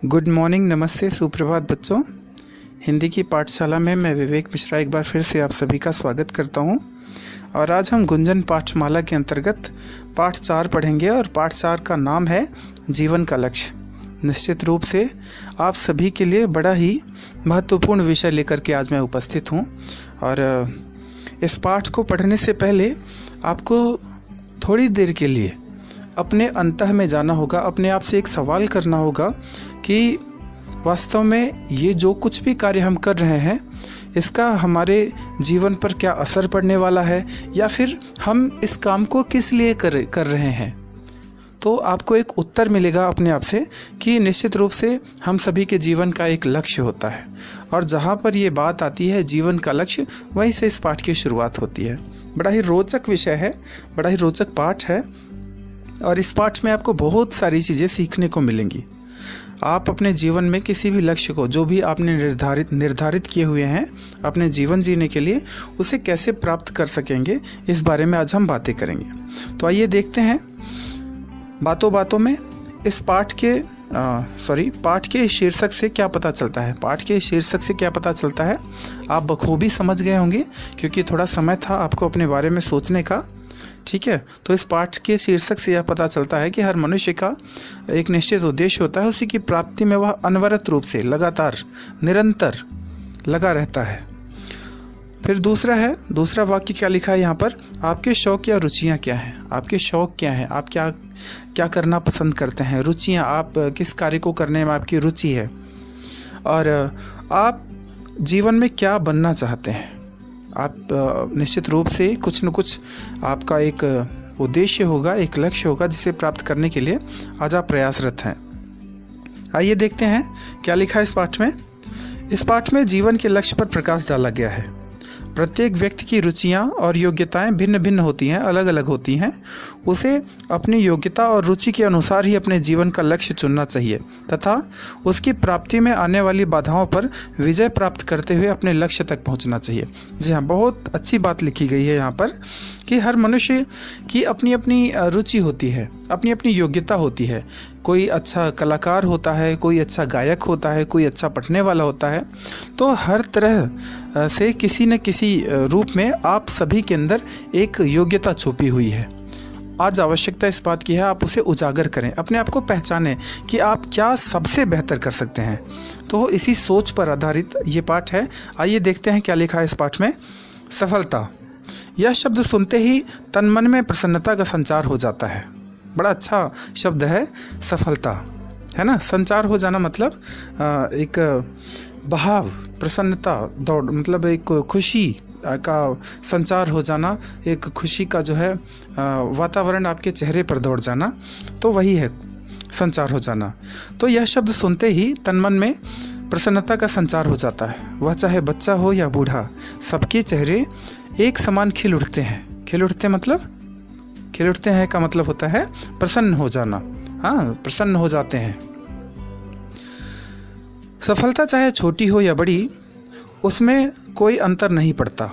Good morning, नमस्ते, सुप्रभात बच्चों। हिंदी की पाठशाला में मैं विवेक मिश्रा एक बार फिर से आप सभी का स्वागत करता हूं। और आज हम गुंजन पाठमाला के अंतर्गत पाठ 4 पढ़ेंगे और पाठ 4 का नाम है जीवन का लक्ष्य। निश्चित रूप से आप सभी के लिए बड़ा ही महत्वपूर्ण विषय लेकर के आज मैं उपस्थित हूं। और इस पाठ को पढ़ने से पहले आपको थोड़ी देर के लिए अपने अंतः में जाना होगा, अपने आप से एक सवाल करना होगा कि वास्तव में ये जो कुछ भी कार्य हम कर रहे हैं इसका हमारे जीवन पर क्या असर पड़ने वाला है, या फिर हम इस काम को किस लिए कर रहे हैं। तो आपको एक उत्तर मिलेगा अपने आप से कि निश्चित रूप से हम सभी के जीवन का एक लक्ष्य होता है। और जहाँ पर ये बात आती है जीवन का लक्ष्य, वहीं से इस पाठ की शुरुआत होती है। बड़ा ही रोचक विषय है, बड़ा ही रोचक पाठ है और इस पाठ में आपको बहुत सारी चीज़ें सीखने को मिलेंगी। आप अपने जीवन में किसी भी लक्ष्य को जो भी आपने निर्धारित किए हुए हैं अपने जीवन जीने के लिए, उसे कैसे प्राप्त कर सकेंगे, इस बारे में आज हम बातें करेंगे। तो आइए देखते हैं बातों बातों में इस पाठ के शीर्षक से क्या पता चलता है। पाठ के शीर्षक से क्या पता चलता है आप बखूबी समझ गए होंगे, क्योंकि थोड़ा समय था आपको अपने बारे में सोचने का। ठीक है, तो इस पाठ के शीर्षक से यह पता चलता है कि हर मनुष्य का एक निश्चित उद्देश्य होता है, उसी की प्राप्ति में वह अनवरत रूप से लगातार निरंतर लगा रहता है। फिर दूसरा वाक्य क्या लिखा है यहाँ पर, आपके शौक या रुचियाँ क्या हैं। आपके शौक क्या हैं, आप क्या करना पसंद करते हैं, रुचियाँ, आप किस कार्य को करने में आपकी रुचि है, और आप जीवन में क्या बनना चाहते हैं। आप निश्चित रूप से कुछ न कुछ आपका एक उद्देश्य होगा, एक लक्ष्य होगा, जिसे प्राप्त करने के लिए आज आप प्रयासरत हैं। आइए देखते हैं क्या लिखा है इस पाठ में। इस पाठ में जीवन के लक्ष्य पर प्रकाश डाला गया है। प्रत्येक व्यक्ति की रुचियां और योग्यताएं भिन्न भिन्न होती हैं, अलग अलग होती हैं। उसे अपनी योग्यता और रुचि के अनुसार ही अपने जीवन का लक्ष्य चुनना चाहिए तथा उसकी प्राप्ति में आने वाली बाधाओं पर विजय प्राप्त करते हुए अपने लक्ष्य तक पहुंचना चाहिए। जी हाँ, बहुत अच्छी बात लिखी गई है यहाँ पर कि हर मनुष्य की अपनी अपनी रुचि होती है, अपनी अपनी योग्यता होती है। कोई अच्छा कलाकार होता है, कोई अच्छा गायक होता है, कोई अच्छा पढ़ने वाला होता है। तो हर तरह से किसी न किसी रूप में आप सभी के अंदर एक योग्यता छुपी हुई है। आज आवश्यकता इस बात की है आप उसे उजागर करें, अपने आप को पहचानें कि आप क्या सबसे बेहतर कर सकते हैं। तो इसी सोच पर आधारित ये पाठ है। आइए देखते हैं क्या लिखा है इस पाठ में। सफलता, यह शब्द सुनते ही तन मन में प्रसन्नता का संचार हो जाता है। बड़ा अच्छा शब्द है सफलता, है ना। संचार हो जाना मतलब एक बहाव, प्रसन्नता, दौड़, मतलब एक खुशी का संचार हो जाना, एक खुशी का जो है वातावरण आपके चेहरे पर दौड़ जाना, तो वही है संचार हो जाना। तो यह शब्द सुनते ही तन मन में प्रसन्नता का संचार हो जाता है। वह चाहे बच्चा हो या बूढ़ा, सबके चेहरे एक समान खिल उठते हैं। खिल उठते हैं का मतलब होता है प्रसन्न हो जाना। हाँ, प्रसन्न हो जाते हैं। सफलता चाहे छोटी हो या बड़ी, उसमें कोई अंतर नहीं पड़ता,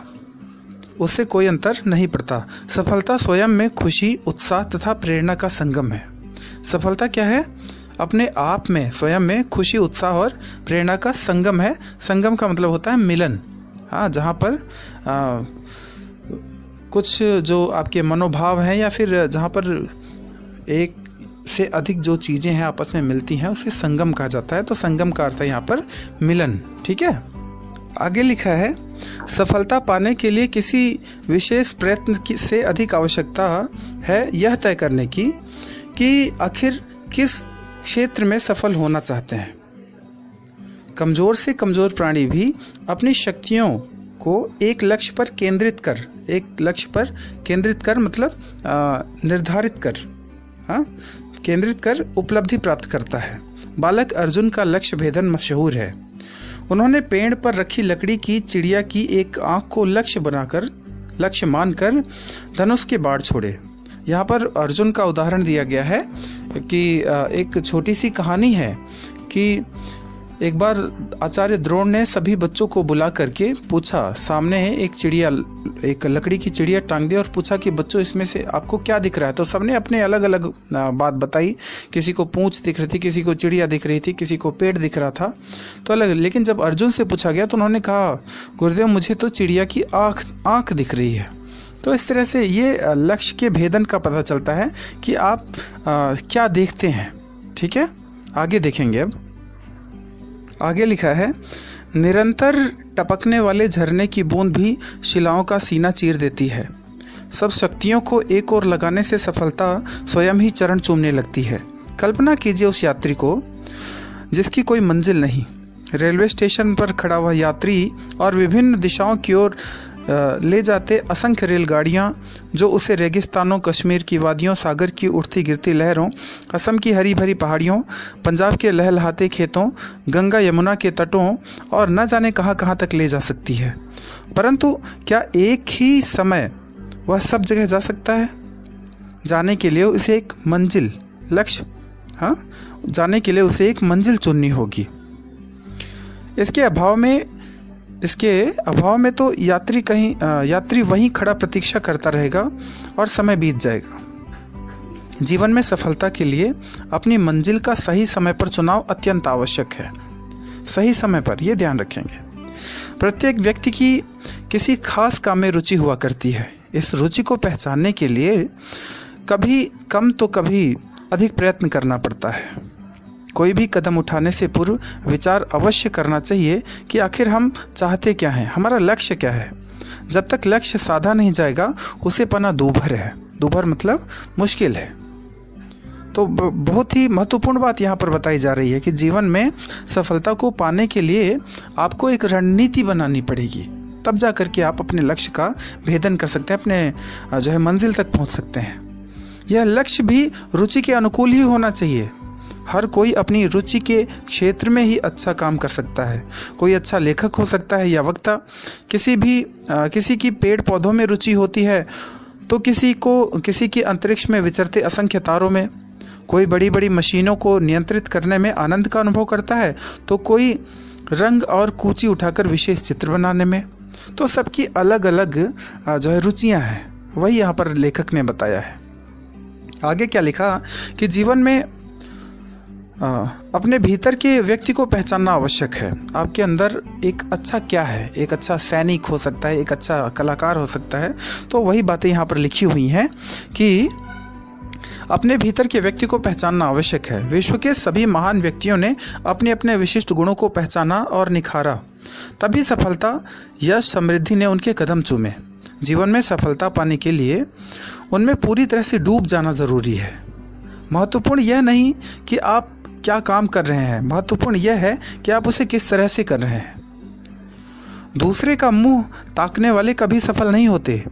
उससे कोई अंतर नहीं पड़ता। सफलता स्वयं में खुशी, उत्साह तथा प्रेरणा का संगम है। सफलता क्या है, अपने आप में स्वयं में खुशी, उत्साह और प्रेरणा का संगम है। संगम का मतलब होता है मिलन। हाँ, जहाँ पर कुछ जो आपके मनोभाव हैं या फिर जहाँ पर एक से अधिक जो चीज़ें हैं आपस में मिलती हैं, उसे संगम कहा जाता है। तो संगम का अर्थ है यहाँ पर मिलन। ठीक है, आगे लिखा है, सफलता पाने के लिए किसी विशेष प्रयत्न से अधिक आवश्यकता है यह तय करने की कि आखिर किस क्षेत्र में सफल होना चाहते हैं। कमजोर से कमजोर प्राणी भी अपनी शक्तियों को एक लक्ष्य पर केंद्रित कर मतलब निर्धारित कर, हाँ, केंद्रित कर उपलब्धि प्राप्त करता है। बालक अर्जुन का लक्ष्य भेदन मशहूर है। उन्होंने पेड़ पर रखी लकड़ी की चिड़िया की एक आंख को लक्ष्य मानकर धनुष के बाढ़ छोड़े। यहाँ पर अर्जुन का उदाहरण दिया गया है कि एक छोटी सी कहानी है कि एक बार आचार्य द्रोण ने सभी बच्चों को बुला करके पूछा, सामने है एक लकड़ी की चिड़िया टांग दी और पूछा कि बच्चों इसमें से आपको क्या दिख रहा है। तो सबने अपने अलग अलग बात बताई, किसी को पूंछ दिख रही थी, किसी को चिड़िया दिख रही थी, किसी को पेड़ दिख रहा था, तो अलग। लेकिन जब अर्जुन से पूछा गया तो उन्होंने कहा, गुरुदेव मुझे तो चिड़िया की आँख दिख रही है। तो इस तरह से ये लक्ष्य के भेदन का पता चलता है कि आप क्या देखते हैं। ठीक है, आगे देखेंगे। अब आगे लिखा है, निरंतर टपकने वाले झरने की बूंद भी शिलाओं का सीना चीर देती है। सब शक्तियों को एक ओर लगाने से सफलता स्वयं ही चरण चूमने लगती है। कल्पना कीजिए उस यात्री को जिसकी कोई मंजिल नहीं। रेलवे स्टेशन पर खड़ा हुआ यात्री और विभिन्न दिशाओं की ओर ले जाते असंख्य रेलगाड़ियाँ जो उसे रेगिस्तानों, कश्मीर की वादियों, सागर की उठती गिरती लहरों, असम की हरी भरी पहाड़ियों, पंजाब के लहलहाते खेतों, गंगा यमुना के तटों और न जाने कहाँ कहाँ तक ले जा सकती है। परंतु क्या एक ही समय वह सब जगह जा सकता है? जाने के लिए उसे एक मंजिल, लक्ष्य, जाने के लिए उसे एक मंजिल चुननी होगी। इसके अभाव में तो यात्री वहीं खड़ा प्रतीक्षा करता रहेगा और समय बीत जाएगा। जीवन में सफलता के लिए अपनी मंजिल का सही समय पर चुनाव अत्यंत आवश्यक है। सही समय पर, यह ध्यान रखेंगे। प्रत्येक व्यक्ति की किसी खास काम में रुचि हुआ करती है। इस रुचि को पहचानने के लिए कभी कम तो कभी अधिक प्रयत्न करना पड़ता है। कोई भी कदम उठाने से पूर्व विचार अवश्य करना चाहिए कि आखिर हम चाहते क्या हैं, हमारा लक्ष्य क्या है। जब तक लक्ष्य साधा नहीं जाएगा उसे पाना दूभर है। दूभर मतलब मुश्किल है। तो बहुत ही महत्वपूर्ण बात यहाँ पर बताई जा रही है कि जीवन में सफलता को पाने के लिए आपको एक रणनीति बनानी पड़ेगी, तब जा करके आप अपने लक्ष्य का भेदन कर सकते हैं, अपने मंजिल तक पहुँच सकते हैं। यह लक्ष्य भी रुचि के अनुकूल ही होना चाहिए। हर कोई अपनी रुचि के क्षेत्र में ही अच्छा काम कर सकता है। कोई अच्छा लेखक हो सकता है या वक्ता, किसी की पेड़ पौधों में रुचि होती है तो किसी की अंतरिक्ष में विचरते असंख्य तारों में, कोई बड़ी बड़ी मशीनों को नियंत्रित करने में आनंद का अनुभव करता है तो कोई रंग और कूची उठाकर विशेष चित्र बनाने में। तो सबकी अलग अलग रुचियां हैं, वही यहाँ पर लेखक ने बताया है। आगे क्या लिखा कि जीवन में अपने भीतर के व्यक्ति को पहचानना आवश्यक है। आपके अंदर एक अच्छा क्या है, एक अच्छा सैनिक हो सकता है, एक अच्छा कलाकार हो सकता है। तो वही बातें यहाँ पर लिखी हुई हैं कि अपने भीतर के व्यक्ति को पहचानना आवश्यक है। विश्व के सभी महान व्यक्तियों ने अपने अपने विशिष्ट गुणों को पहचाना और निखारा, तभी सफलता, यश, समृद्धि ने उनके कदम चूमे। जीवन में सफलता पाने के लिए उनमें पूरी तरह से डूब जाना जरूरी है। महत्वपूर्ण यह नहीं कि आप क्या काम कर रहे हैं, महत्वपूर्ण यह है कि आप उसे किस तरह से कर रहे हैं। दूसरे का मुंह ताकने वाले कभी सफल नहीं होते।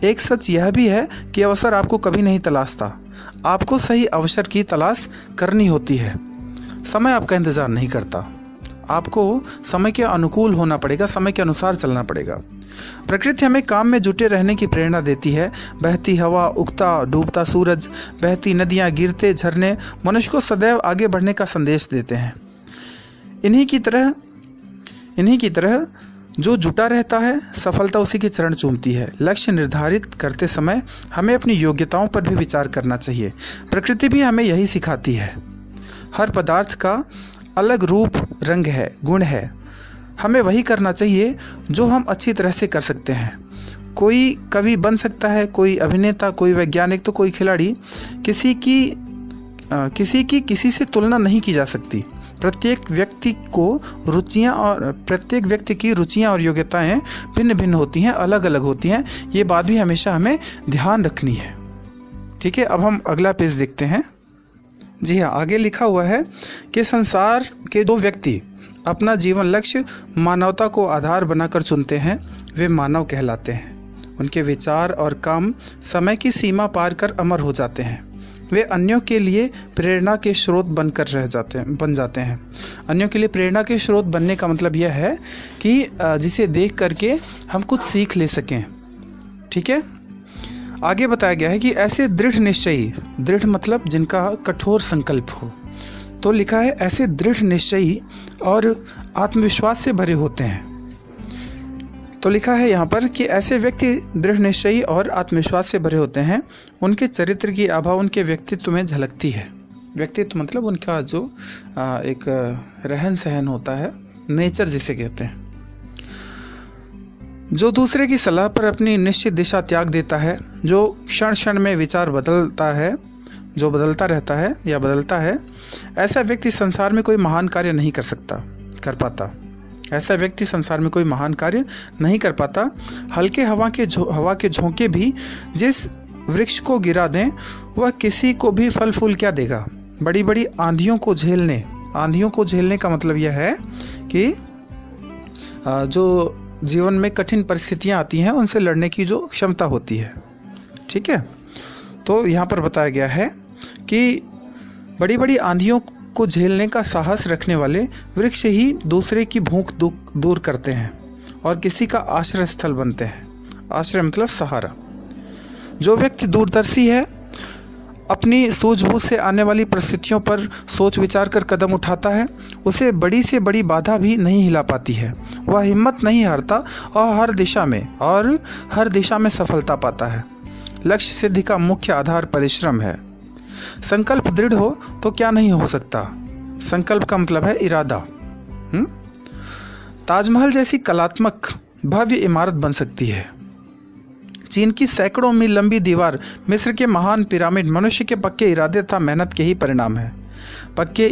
एक सच यह भी है कि अवसर आपको कभी नहीं तलाशता, आपको सही अवसर की तलाश करनी होती है। समय आपका इंतजार नहीं करता, आपको समय के अनुकूल होना पड़ेगा, समय के अनुसार चलना पड़ेगा। प्रकृति हमें काम में जुटे रहने की प्रेरणा देती है। बहती हवा, उगता डूबता सूरज, बहती नदियां, गिरते झरने मनुष्य को सदैव आगे बढ़ने का संदेश देते हैं। इन्हीं की तरह जो जुटा रहता है, सफलता उसी के चरण चूमती है। लक्ष्य निर्धारित करते समय हमें अपनी योग्यताओं पर भी विचार करना चाहिए। प्रकृति भी हमें यही सिखाती है। हर पदार्थ का अलग रूप, रंग है, गुण है। हमें वही करना चाहिए जो हम अच्छी तरह से कर सकते हैं। कोई कवि बन सकता है, कोई अभिनेता, कोई वैज्ञानिक, तो कोई खिलाड़ी। किसी से तुलना नहीं की जा सकती। प्रत्येक व्यक्ति की रुचियां और योग्यताएं भिन्न भिन्न होती हैं, अलग अलग होती हैं। ये बात भी हमेशा हमें ध्यान रखनी है। ठीक है, अब हम अगला पेज देखते हैं। जी हाँ, आगे लिखा हुआ है कि संसार के दो व्यक्ति अपना जीवन लक्ष्य मानवता को आधार बनाकर चुनते हैं, वे मानव कहलाते हैं। उनके विचार और काम समय की सीमा पार कर अमर हो जाते हैं। वे अन्यों के लिए प्रेरणा के स्रोत बन जाते हैं। अन्यों के लिए प्रेरणा के स्रोत बनने का मतलब यह है कि जिसे देख करके हम कुछ सीख ले सकें। ठीक है, आगे बताया गया है कि ऐसे दृढ़ निश्चयी, दृढ़ मतलब जिनका कठोर संकल्प हो, तो लिखा है ऐसे दृढ़ निश्चयी और आत्मविश्वास से भरे होते हैं। तो लिखा है यहाँ पर कि ऐसे व्यक्ति दृढ़ निश्चयी और आत्मविश्वास से भरे होते हैं, उनके चरित्र की आभा उनके व्यक्तित्व में झलकती है। व्यक्तित्व मतलब उनका जो एक रहन सहन होता है, नेचर जिसे कहते हैं। जो दूसरे की सलाह पर अपनी निश्चित दिशा त्याग देता है, जो क्षण क्षण में विचार बदलता है, जो बदलता रहता है या बदलता है, ऐसा व्यक्ति संसार में कोई महान कार्य नहीं कर पाता। ऐसा व्यक्ति संसार में कोई महान कार्य नहीं कर पाता। हल्के हवा के झोंके भी जिस वृक्ष को गिरा दें, वह किसी को भी फल फूल क्या देगा। बड़ी बड़ी आंधियों को झेलने का मतलब यह है कि जो जीवन में कठिन परिस्थितियां आती हैं, उनसे लड़ने की जो क्षमता होती है। ठीक है, तो यहाँ पर बताया गया है कि बड़ी बड़ी आंधियों को झेलने का साहस रखने वाले वृक्ष ही दूसरे की भूख दूर करते हैं और किसी का आश्रय स्थल बनते हैं। आश्रय मतलब सहारा। जो व्यक्ति दूरदर्शी है, अपनी सूझबूझ से आने वाली परिस्थितियों पर सोच विचार कर कदम उठाता है, उसे बड़ी से बड़ी बाधा भी नहीं हिला पाती है। वह हिम्मत नहीं हारता और हर दिशा में सफलता पाता है। लक्ष्य सिद्धि का मुख्य आधार परिश्रम है। संकल्प दृढ़ हो तो क्या नहीं हो सकता। संकल्प का मतलब है इरादा। ताजमहल जैसी कलात्मक भव्य इमारत बन सकती है। चीन की सैकड़ों मील लंबी दीवार, मिस्र के महान पिरामिड मनुष्य के पक्के इरादे तथा मेहनत के ही परिणाम है। पक्के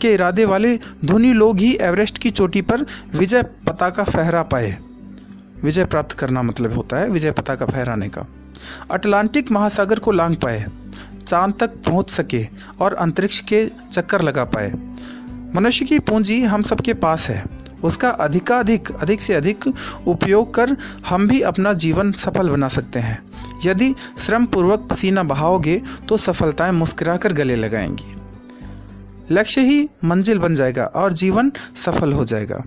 इरादे वाले धनी लोग ही एवरेस्ट की चोटी पर विजय पताका फहरा पाए। विजय प्राप्त करना मतलब होता है विजय पताका फहराने का। अटलांटिक महासागर को लांघ पाए, चांद तक पहुंच सके और अंतरिक्ष के चक्कर लगा पाए। मनुष्य की पूंजी हम सबके पास है। उसका अधिक से अधिक उपयोग कर हम भी अपना जीवन सफल बना सकते हैं। यदि श्रम पूर्वक पसीना बहाओगे तो सफलताएं मुस्कुराकर गले लगाएंगी। लक्ष्य ही मंजिल बन जाएगा और जीवन सफल हो जाएगा।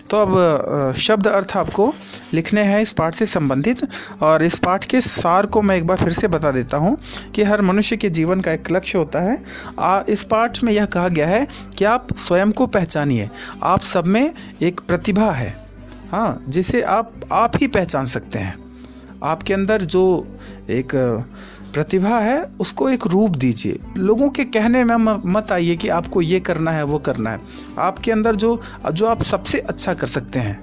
तो अब शब्द अर्थ आपको लिखने हैं इस पाठ से संबंधित, और इस पाठ के सार को मैं एक बार फिर से बता देता हूँ कि हर मनुष्य के जीवन का एक लक्ष्य होता है। इस पाठ में यह कहा गया है कि आप स्वयं को पहचानिए। आप सब में एक प्रतिभा है, हाँ, जिसे आप ही पहचान सकते हैं। आपके अंदर जो एक प्रतिभा है उसको एक रूप दीजिए। लोगों के कहने में मत आइए कि आपको ये करना है वो करना है। आपके अंदर जो आप सबसे अच्छा कर सकते हैं,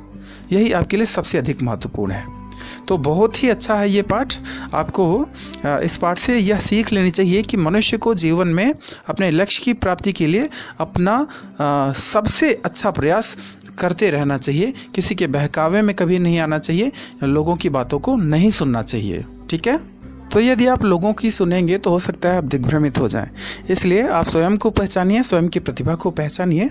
यही आपके लिए सबसे अधिक महत्वपूर्ण है। तो बहुत ही अच्छा है ये पाठ। आपको इस पाठ से यह सीख लेनी चाहिए कि मनुष्य को जीवन में अपने लक्ष्य की प्राप्ति के लिए अपना सबसे अच्छा प्रयास करते रहना चाहिए। किसी के बहकावे में कभी नहीं आना चाहिए, लोगों की बातों को नहीं सुनना चाहिए। ठीक है, तो यदि आप लोगों की सुनेंगे तो हो सकता है आप दिग्भ्रमित हो जाएं। इसलिए आप स्वयं को पहचानिए, स्वयं की प्रतिभा को पहचानिए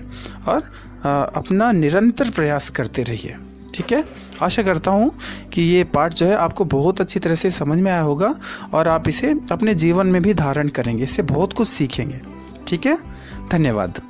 और अपना निरंतर प्रयास करते रहिए। ठीक है, आशा करता हूँ कि ये पाठ जो है आपको बहुत अच्छी तरह से समझ में आया होगा और आप इसे अपने जीवन में भी धारण करेंगे, इससे बहुत कुछ सीखेंगे। ठीक है, धन्यवाद।